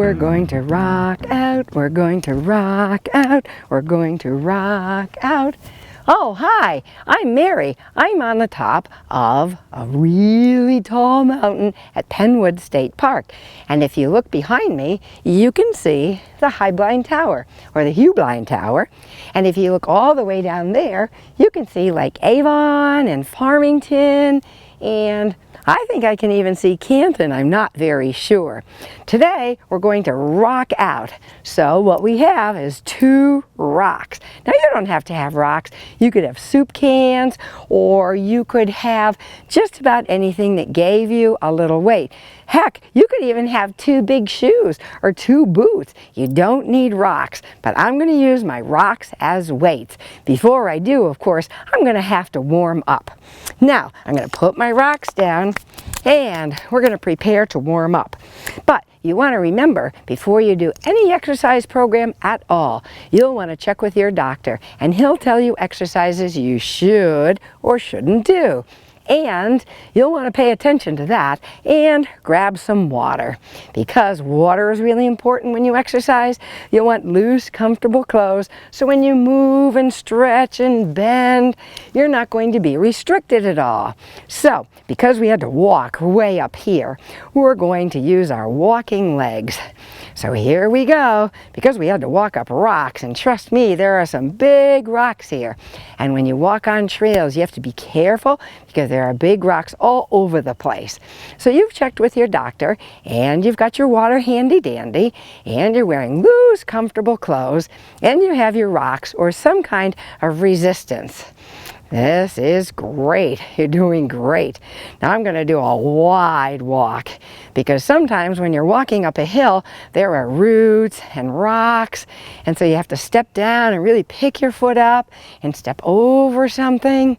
we're going to rock out, we're going to rock out, we're going to rock out. Oh, hi, I'm Mary. I'm on the top of a really tall mountain at Penwood State Park. And if you look behind me, you can see the High Blind Tower, or the Hugh Blind Tower. And if you look all the way down there, you can see Lake Avon and Farmington, and I think I can even see Canton. I'm not very sure. Today, we're going to rock out. So what we have is 2 rocks. Now, you don't have to have rocks. You could have soup cans, or you could have just about anything that gave you a little weight. Heck, you could even have 2 big shoes or 2 boots. You don't need rocks, but I'm going to use my rocks as weights. Before I do, of course, I'm going to have to warm up. Now, I'm going to put my rocks down and we're going to prepare to warm up. But you want to remember, before you do any exercise program at all, you'll want to check with your doctor, and he'll tell you exercises you should or shouldn't do. And you'll want to pay attention to that and grab some water, because water is really important when you exercise. You'll want loose, comfortable clothes, so when you move and stretch and bend, you're not going to be restricted at all. So, because we had to walk way up here, we're going to use our walking legs. So here we go, because we had to walk up rocks, and trust me, there are some big rocks here. And when you walk on trails, you have to be careful, because there are big rocks all over the place. So you've checked with your doctor, and you've got your water handy dandy, and you're wearing loose, comfortable clothes, and you have your rocks or some kind of resistance. This is great. You're doing great. Now I'm going to do a wide walk, because sometimes when you're walking up a hill, there are roots and rocks, and so you have to step down and really pick your foot up and step over something.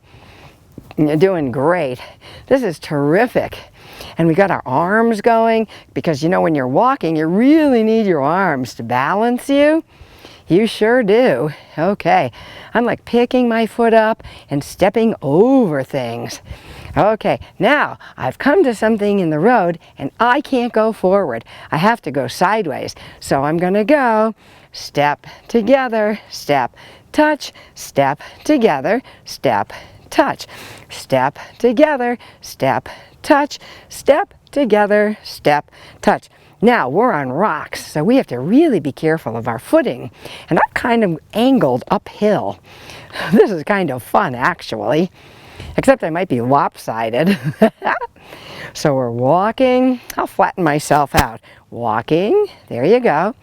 And you're doing great. This is terrific. And we got our arms going, because you know, when you're walking, you really need your arms to balance you. You sure do. Okay, I'm like picking my foot up and stepping over things. Okay, now I've come to something in the road and I can't go forward. I have to go sideways. So I'm going to go step together, step, touch, step together, step, touch, step together, step, touch, step together, step, touch. Now, we're on rocks, so we have to really be careful of our footing. And I'm kind of angled uphill. This is kind of fun, actually. Except I might be lopsided. So we're walking. I'll flatten myself out. Walking. There you go.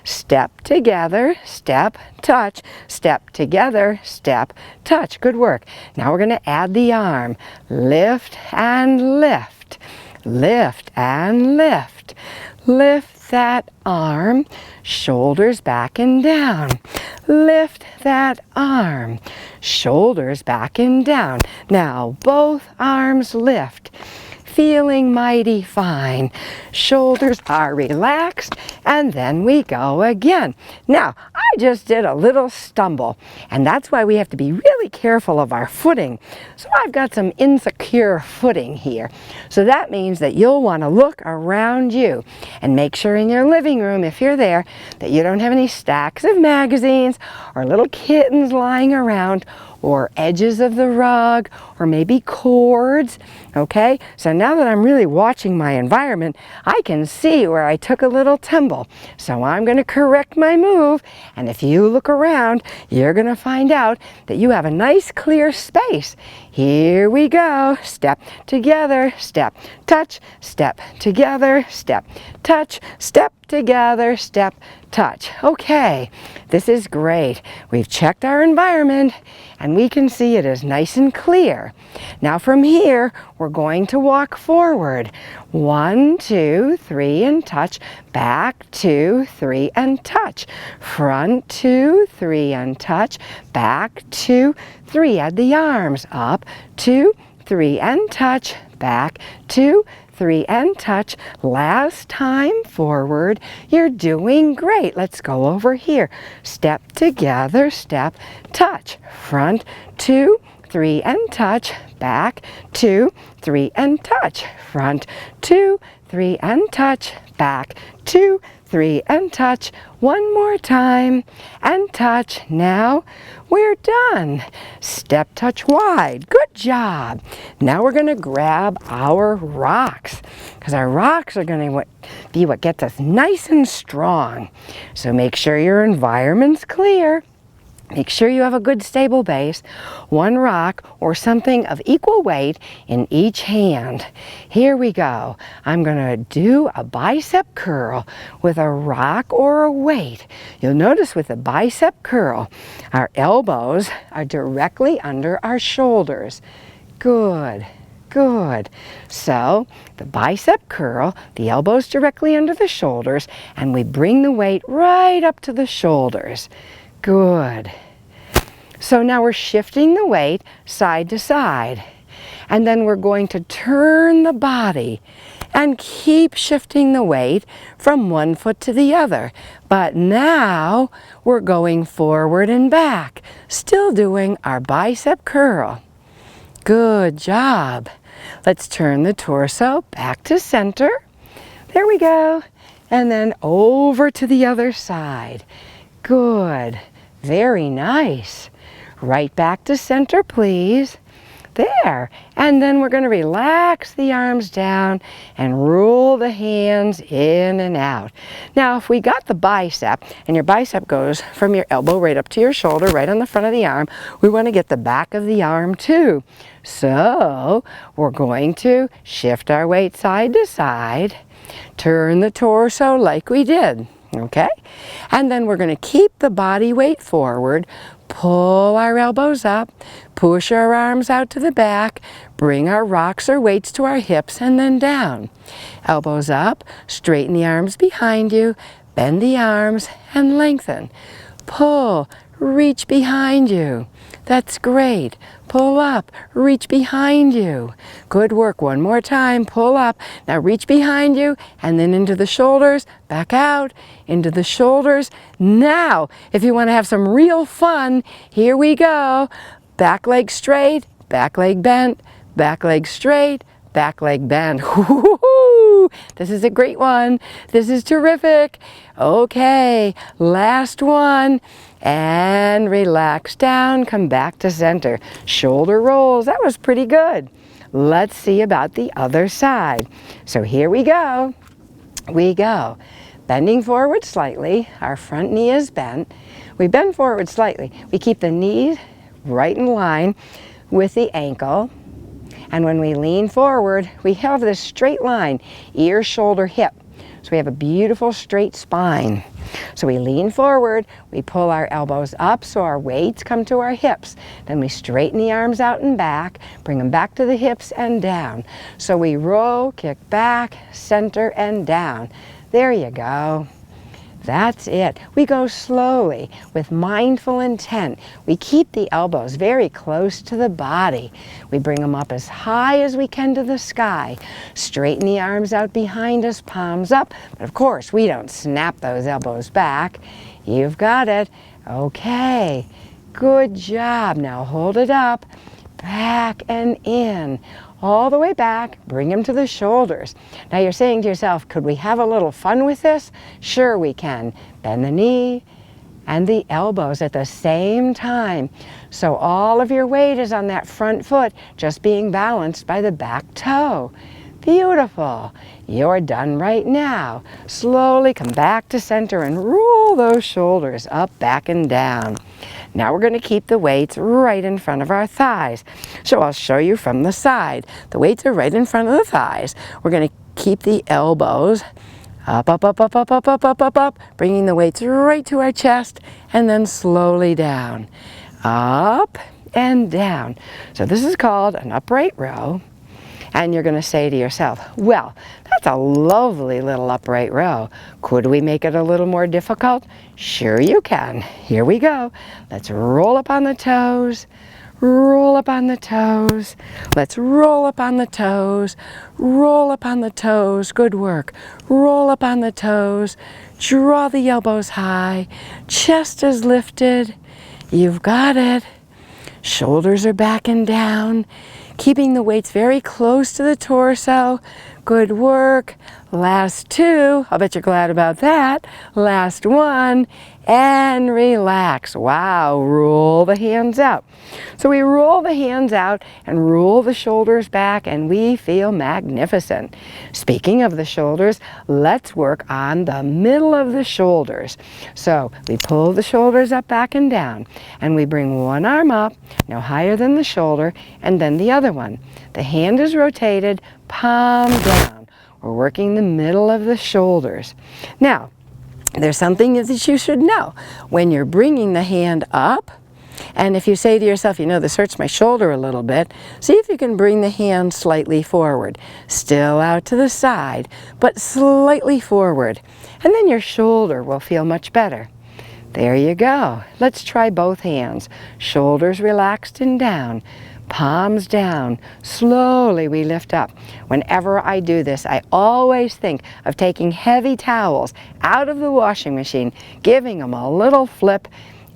Step together. Step. Touch. Step together. Step. Touch. Good work. Now we're going to add the arm. Lift and lift. Lift and lift. Lift that arm, shoulders back and down. Lift that arm, shoulders back and down. Now both arms lift. Feeling mighty fine. Shoulders are relaxed, and then we go again. Now, I just did a little stumble, and that's why we have to be really careful of our footing. So I've got some insecure footing here. So that means that you'll want to look around you and make sure in your living room, if you're there, that you don't have any stacks of magazines or little kittens lying around, or edges of the rug, or maybe cords. Okay, so now that I'm really watching my environment, I can see where I took a little tumble. So I'm going to correct my move, and if you look around, you're going to find out that you have a nice clear space. Here we go. Step together, step, touch, step together, step, touch, step together, step, touch. Okay, this is great. We've checked our environment and we can see it is nice and clear. Now from here, we're going to walk forward. 1, 2, 3 and touch. Back, 2, 3 and touch. Front, 2, 3 and touch. Back, 2, 3. Add the arms. Up, 2, 3 and touch. Back, 2, 3 and touch. Last time, forward. You're doing great. Let's go over here. Step together, step, touch. Front, 2, 3 and touch. Back, 2, 3 and touch. Front, 2, 3 and touch. Back, 2, 3, and touch. One more time, and touch. Now we're done. Step, touch, wide. Good job. Now we're going to grab our rocks, because our rocks are going to be what gets us nice and strong. So make sure your environment's clear. Make sure you have a good stable base, one rock or something of equal weight in each hand. Here we go. I'm going to do a bicep curl with a rock or a weight. You'll notice with the bicep curl, our elbows are directly under our shoulders. Good. Good. So the bicep curl, the elbows directly under the shoulders, and we bring the weight right up to the shoulders. Good. So now we're shifting the weight side to side. And then we're going to turn the body and keep shifting the weight from one foot to the other. But now we're going forward and back, still doing our bicep curl. Good job. Let's turn the torso back to center. There we go. And then over to the other side. Good. Very nice. Right back to center, please. There. And then we're going to relax the arms down and roll the hands in and out. Now, if we got the bicep, and your bicep goes from your elbow right up to your shoulder, right on the front of the arm, we want to get the back of the arm too. So we're going to shift our weight side to side, turn the torso like we did. Okay? And then we're going to keep the body weight forward, pull our elbows up, push our arms out to the back, bring our rocks or weights to our hips, and then down. Elbows up, straighten the arms behind you, bend the arms, and lengthen. Pull, reach behind you. That's great. Pull up, reach behind you. Good work. One more time. Pull up. Now reach behind you and then into the shoulders, back out, into the shoulders. Now, if you want to have some real fun, here we go. Back leg straight, back leg bent, back leg straight, back leg bend. Woo-hoo-hoo! This is a great one. This is terrific. Okay, last one. And relax down, come back to center. Shoulder rolls, that was pretty good. Let's see about the other side. So here we go. We go. Bending forward slightly, our front knee is bent. We bend forward slightly. We keep the knee right in line with the ankle. And when we lean forward, we have this straight line, ear, shoulder, hip. So we have a beautiful straight spine. So we lean forward, we pull our elbows up so our weights come to our hips. Then we straighten the arms out and back, bring them back to the hips and down. So we roll, kick back, center, and down. There you go. That's it. We go slowly with mindful intent. We keep the elbows very close to the body. We bring them up as high as we can to the sky. Straighten the arms out behind us, palms up. But of course, we don't snap those elbows back. You've got it. Okay. Good job. Now hold it up. Back and in. All the way back, bring them to the shoulders. Now you're saying to yourself, could we have a little fun with this? Sure we can. Bend the knee and the elbows at the same time. So all of your weight is on that front foot, just being balanced by the back toe. Beautiful. You're done right now. Slowly come back to center and roll those shoulders up, back, and down. Now we're going to keep the weights right in front of our thighs. So I'll show you from the side. The weights are right in front of the thighs. We're going to keep the elbows up, up, up, up, up, up, up, up, up, up, bringing the weights right to our chest, and then slowly down. Up and down. So this is called an upright row. And you're going to say to yourself, well, that's a lovely little upright row. Could we make it a little more difficult? Sure you can. Here we go. Let's roll up on the toes, roll up on the toes. Let's roll up on the toes, roll up on the toes. Good work. Roll up on the toes, draw the elbows high, chest is lifted. You've got it. Shoulders are back and down. Keeping the weights very close to the torso. Good work. Last two. I'll bet you're glad about that. Last one. And relax. Wow, roll the hands out. So we roll the hands out and roll the shoulders back, and we feel magnificent. Speaking of the shoulders, let's work on the middle of the shoulders. So we pull the shoulders up, back, and down, and we bring one arm up, no higher than the shoulder, and then the other one. The hand is rotated, palm down. We're working the middle of the shoulders. Now, there's something that you should know. When you're bringing the hand up, and if you say to yourself, you know, this hurts my shoulder a little bit, see if you can bring the hand slightly forward. Still out to the side, but slightly forward. And then your shoulder will feel much better. There you go. Let's try both hands. Shoulders relaxed and down. Palms down. Slowly we lift up. Whenever I do this, I always think of taking heavy towels out of the washing machine, giving them a little flip,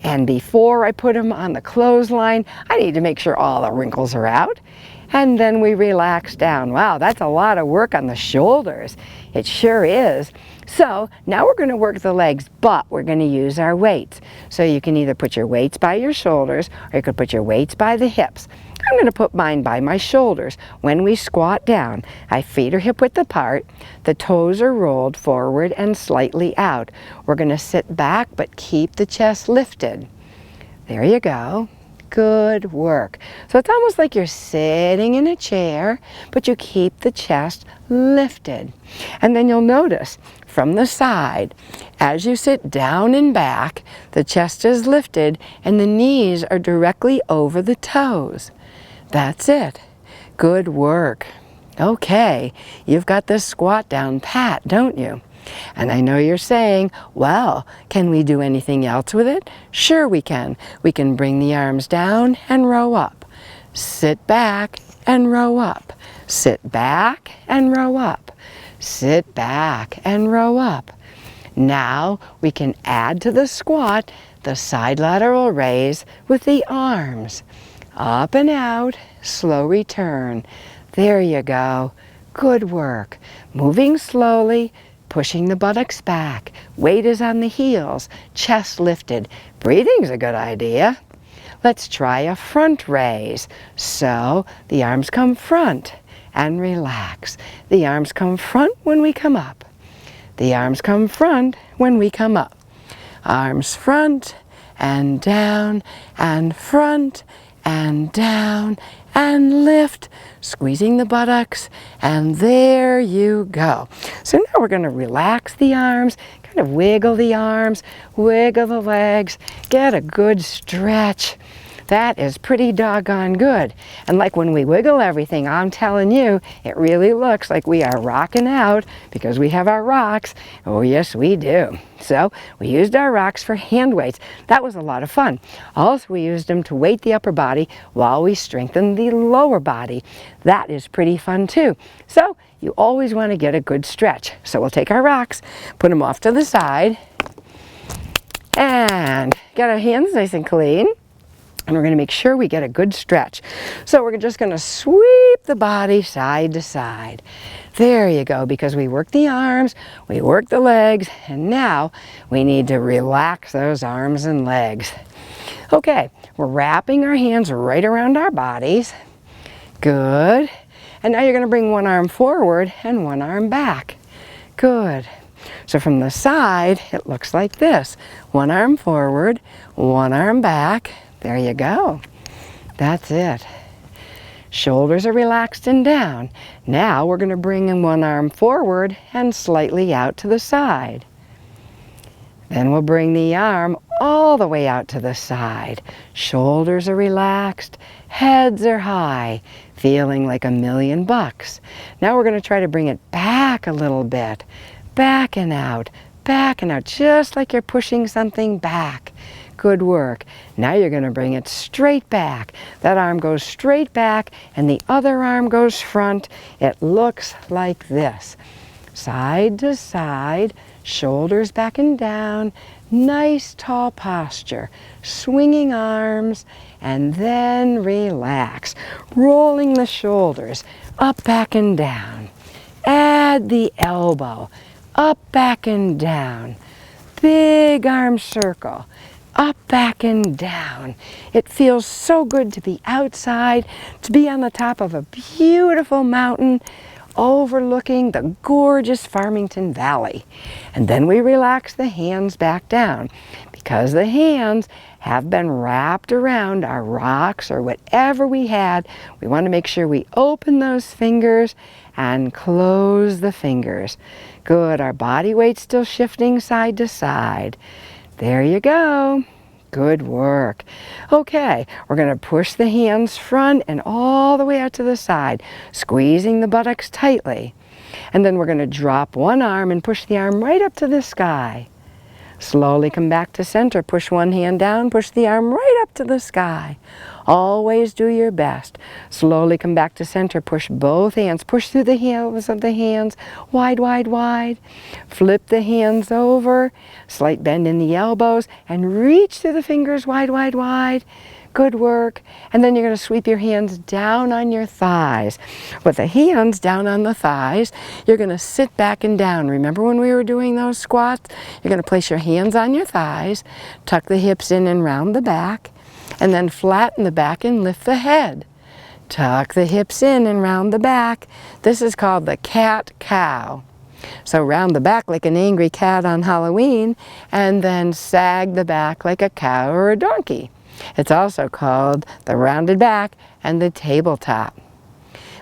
and before I put them on the clothesline, I need to make sure all the wrinkles are out. And then we relax down. Wow, that's a lot of work on the shoulders. It sure is. So now we're going to work the legs, but we're going to use our weights. So you can either put your weights by your shoulders, or you could put your weights by the hips. I'm going to put mine by my shoulders. When we squat down, our feet are hip width apart, the toes are rolled forward and slightly out. We're going to sit back but keep the chest lifted. There you go. Good work. So it's almost like you're sitting in a chair, but you keep the chest lifted. And then you'll notice from the side, as you sit down and back, the chest is lifted and the knees are directly over the toes. That's it. Good work. Okay, you've got this squat down pat, don't you? And I know you're saying, well, can we do anything else with it? Sure we can. We can bring the arms down and row up. Sit back and row up. Sit back and row up. Sit back and row up. Now we can add to the squat the side lateral raise with the arms. Up and out, slow return. There you go. Good work. Moving slowly, pushing the buttocks back. Weight is on the heels, chest lifted. Breathing's a good idea. Let's try a front raise. So the arms come front and relax. The arms come front when we come up. The arms come front when we come up. Arms front and down and front and down and lift, squeezing the buttocks, and there you go. So now we're going to relax the arms, kind of wiggle the arms, wiggle the legs, get a good stretch. That is pretty doggone good. And like when we wiggle everything, I'm telling you, it really looks like we are rocking out because we have our rocks. Oh yes, we do. So we used our rocks for hand weights. That was a lot of fun. Also, we used them to weight the upper body while we strengthened the lower body. That is pretty fun too. So you always want to get a good stretch. So we'll take our rocks, put them off to the side, and get our hands nice and clean. And we're going to make sure we get a good stretch. So we're just going to sweep the body side to side. There you go, because we worked the arms, we worked the legs, and now we need to relax those arms and legs. Okay, we're wrapping our hands right around our bodies. Good. And now you're going to bring one arm forward and one arm back. Good. So from the side, it looks like this. One arm forward, one arm back. There you go. That's it. Shoulders are relaxed and down. Now we're going to bring in one arm forward and slightly out to the side. Then we'll bring the arm all the way out to the side. Shoulders are relaxed, heads are high, feeling like $1,000,000. Now we're going to try to bring it back a little bit. Back and out, just like you're pushing something back. Good work. Now you're going to bring it straight back. That arm goes straight back and the other arm goes front. It looks like this. Side to side, shoulders back and down, nice tall posture, swinging arms, and then relax, rolling the shoulders up, back, and down. add the elbow, up, back, and down. Big arm circle, up, back, and down. It feels so good to be outside, to be on the top of a beautiful mountain overlooking the gorgeous Farmington Valley. And then we relax the hands back down because the hands have been wrapped around our rocks or whatever we had. We want to make sure we open those fingers and close the fingers. Good, our body weight's still shifting side to side. There you go. Good work. Okay, we're going to push the hands front and all the way out to the side, squeezing the buttocks tightly. And then we're going to drop one arm and push the arm right up to the sky. Slowly come back to center. Push one hand down, push the arm right up to the sky. Always do your best. Slowly come back to center. Push both hands. Push through the heels of the hands. Wide, wide, wide. Flip the hands over. Slight bend in the elbows. And reach through the fingers wide, wide, wide. Good work. And then you're going to sweep your hands down on your thighs. With the hands down on the thighs, you're going to sit back and down. Remember when we were doing those squats? You're going to place your hands on your thighs, tuck the hips in and round the back, and then flatten the back and lift the head. Tuck the hips in and round the back. This is called the cat-cow. So round the back like an angry cat on Halloween, and then sag the back like a cow or a donkey. It's also called the rounded back and the tabletop.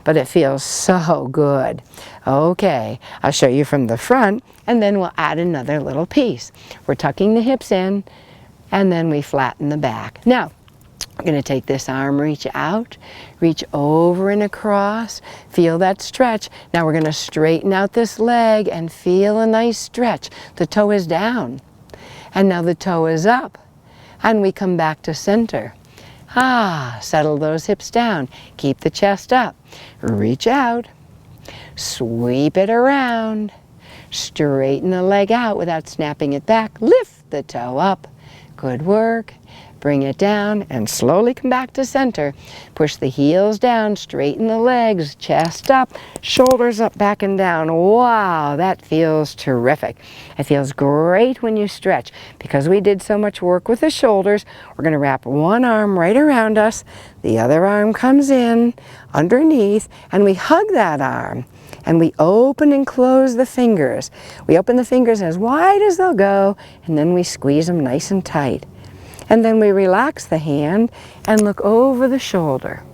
But it feels so good. Okay, I'll show you from the front, and then we'll add another little piece. We're tucking the hips in, and then we flatten the back. Now, we're going to take this arm, reach out, reach over and across, feel that stretch. Now we're going to straighten out this leg and feel a nice stretch. The toe is down, and now the toe is up. And we come back to center. Settle those hips down. Keep the chest up. Reach out. Sweep it around. Straighten the leg out without snapping it back. Lift the toe up. Good work. Bring it down and slowly come back to center. Push the heels down, straighten the legs, chest up, shoulders up, back and down. Wow, that feels terrific. It feels great when you stretch. Because we did so much work with the shoulders, we're going to wrap one arm right around us, the other arm comes in underneath, and we hug that arm. And we open and close the fingers. We open the fingers as wide as they'll go, and then we squeeze them nice and tight. And then we relax the hand and look over the shoulder.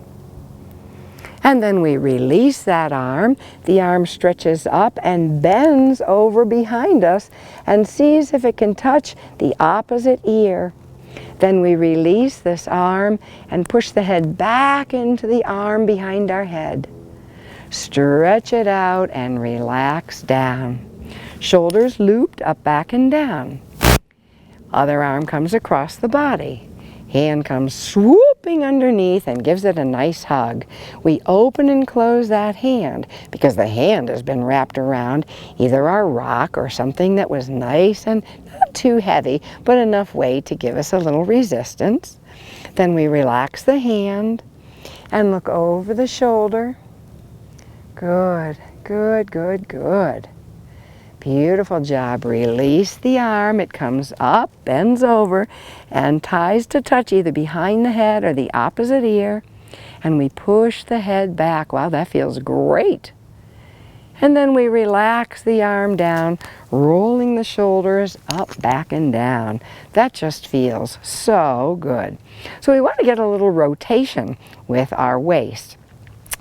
And then we release that arm. The arm stretches up and bends over behind us and sees if it can touch the opposite ear. Then we release this arm and push the head back into the arm behind our head. Stretch it out and relax down. Shoulders looped up, back, and down. Other arm comes across the body. Hand comes swooping underneath and gives it a nice hug. We open and close that hand because the hand has been wrapped around either our rock or something that was nice and not too heavy, but enough weight to give us a little resistance. Then we relax the hand and look over the shoulder. Good, good, good, good. Beautiful job. Release the arm. It comes up, bends over, and ties to touch either behind the head or the opposite ear. And we push the head back. Wow, that feels great. And then we relax the arm down, rolling the shoulders up, back, and down. That just feels so good. So we want to get a little rotation with our waist.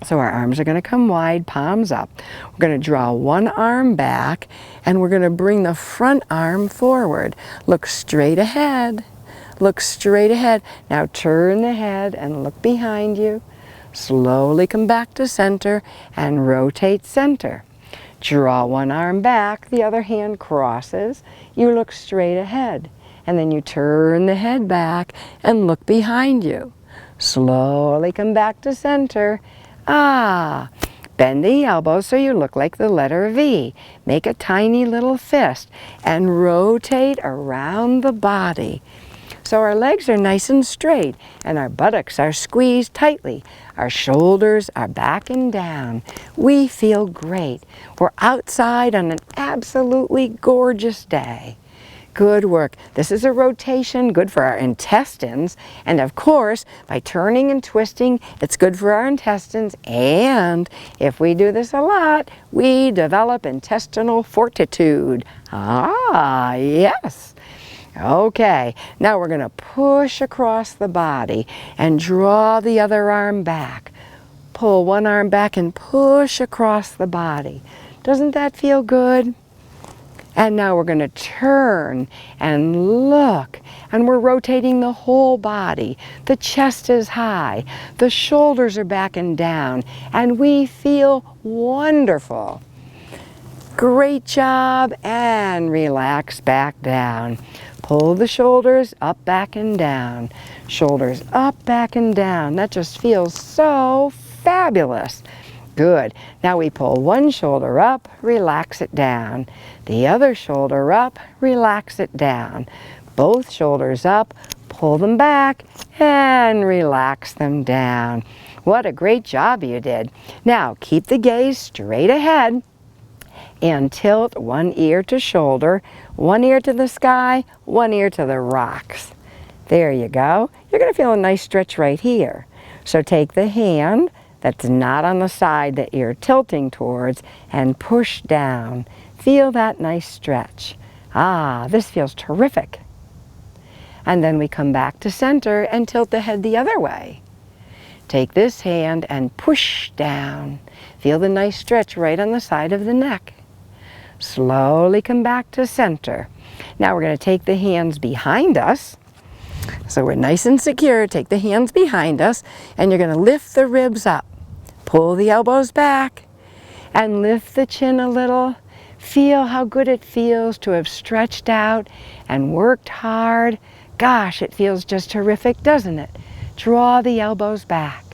So our arms are going to come wide, palms up. We're going to draw one arm back, and we're going to bring the front arm forward. Look straight ahead. Look straight ahead. Now turn the head and look behind you. Slowly come back to center and rotate center. Draw one arm back, the other hand crosses. You look straight ahead. And then you turn the head back and look behind you. Slowly come back to center. Bend the elbows so you look like the letter V. Make a tiny little fist and rotate around the body. So our legs are nice and straight, and our buttocks are squeezed tightly. Our shoulders are back and down. We feel great. We're outside on an absolutely gorgeous day. Good work. This is a rotation, good for our intestines. And of course, by turning and twisting, it's good for our intestines. And if we do this a lot, we develop intestinal fortitude. Ah, yes. Okay, now we're going to push across the body and draw the other arm back. Pull one arm back and push across the body. Doesn't that feel good? And now we're going to turn and look, and we're rotating the whole body. The chest is high, the shoulders are back and down, and we feel wonderful. Great job, and relax back down. Pull the shoulders up, back, and down. Shoulders up, back, and down. That just feels so fabulous. Good. Now we pull one shoulder up, relax it down. The other shoulder up, relax it down. Both shoulders up, pull them back, and relax them down. What a great job you did. Now keep the gaze straight ahead and tilt one ear to shoulder, one ear to the sky, one ear to the rocks. There you go. You're going to feel a nice stretch right here. So take the hand that's not on the side that you're tilting towards and push down. Feel that nice stretch. Ah, this feels terrific. And then we come back to center and tilt the head the other way. Take this hand and push down. Feel the nice stretch right on the side of the neck. Slowly come back to center. Now we're going to take the hands behind us. So we're nice and secure. Take the hands behind us, and you're going to lift the ribs up. Pull the elbows back and lift the chin a little. Feel how good it feels to have stretched out and worked hard. Gosh, it feels just terrific, doesn't it? Draw the elbows back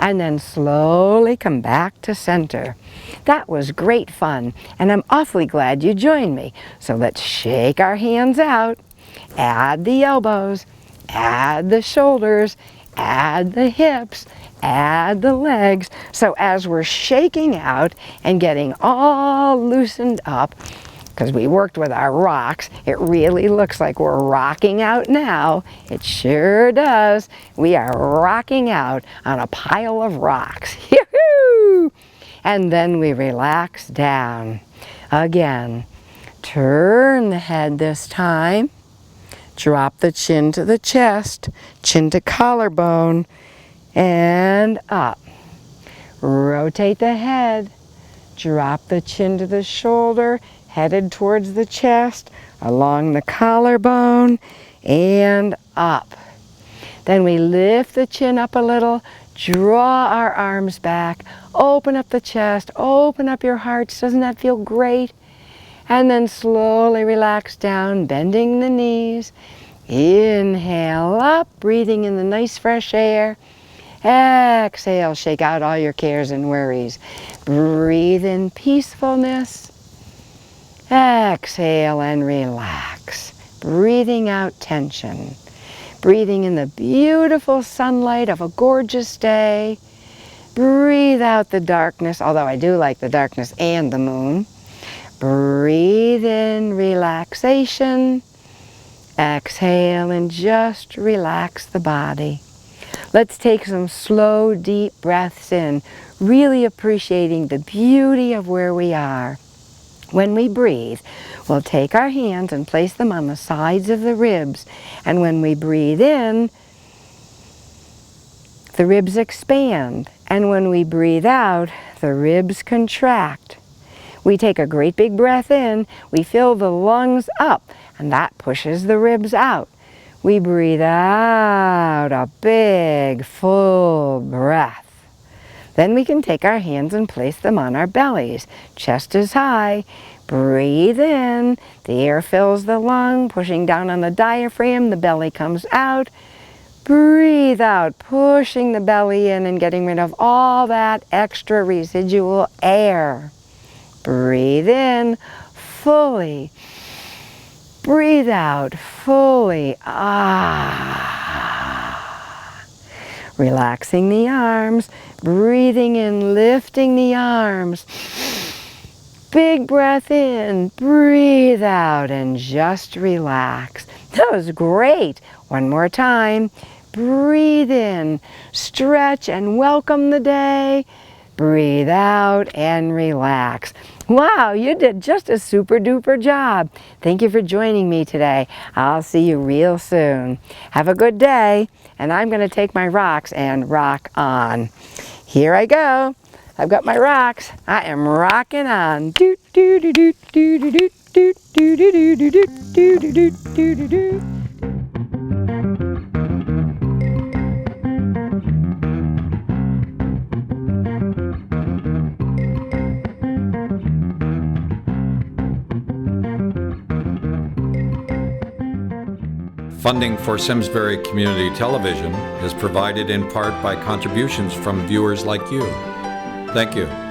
and then slowly come back to center. That was great fun, and I'm awfully glad you joined me. So let's shake our hands out, add the elbows, add the shoulders, add the hips, add the legs. So as we're shaking out and getting all loosened up, because we worked with our rocks, it really looks like we're rocking out now. It sure does. We are rocking out on a pile of rocks. Yoo-hoo! And then we relax down. Again, turn the head this time. Drop the chin to the chest, chin to collarbone, and up. Rotate the head. Drop the chin to the shoulder, headed towards the chest, along the collarbone, and up. Then we lift the chin up a little, draw our arms back, open up the chest, open up your hearts. Doesn't that feel great? And then slowly relax down, bending the knees. Inhale up, breathing in the nice fresh air. Exhale, shake out all your cares and worries. Breathe in peacefulness. Exhale and relax. Breathing out tension. Breathing in the beautiful sunlight of a gorgeous day. Breathe out the darkness, although I do like the darkness and the moon. Breathe in relaxation. Exhale and just relax the body. Let's take some slow, deep breaths in, really appreciating the beauty of where we are. When we breathe, we'll take our hands and place them on the sides of the ribs. And when we breathe in, the ribs expand. And when we breathe out, the ribs contract. We take a great big breath in, we fill the lungs up, and that pushes the ribs out. We breathe out a big, full breath. Then we can take our hands and place them on our bellies. Chest is high. Breathe in. The air fills the lung, pushing down on the diaphragm. The belly comes out. Breathe out, pushing the belly in and getting rid of all that extra residual air. Breathe in fully. Breathe out fully. Ah. Relaxing the arms, breathing in, lifting the arms. Big breath in, breathe out, and just relax. That was great. One more time. Breathe in, stretch and welcome the day. Breathe out and relax. Wow, you did just a super duper job. Thank you for joining me today. I'll see you real soon. Have a good day, and I'm going to take my rocks and rock on. Here I go. I've got my rocks. I am rocking on. Doot doot doot doot doot doot doot doot doot doot doot doot doot. Funding for Simsbury Community Television is provided in part by contributions from viewers like you. Thank you.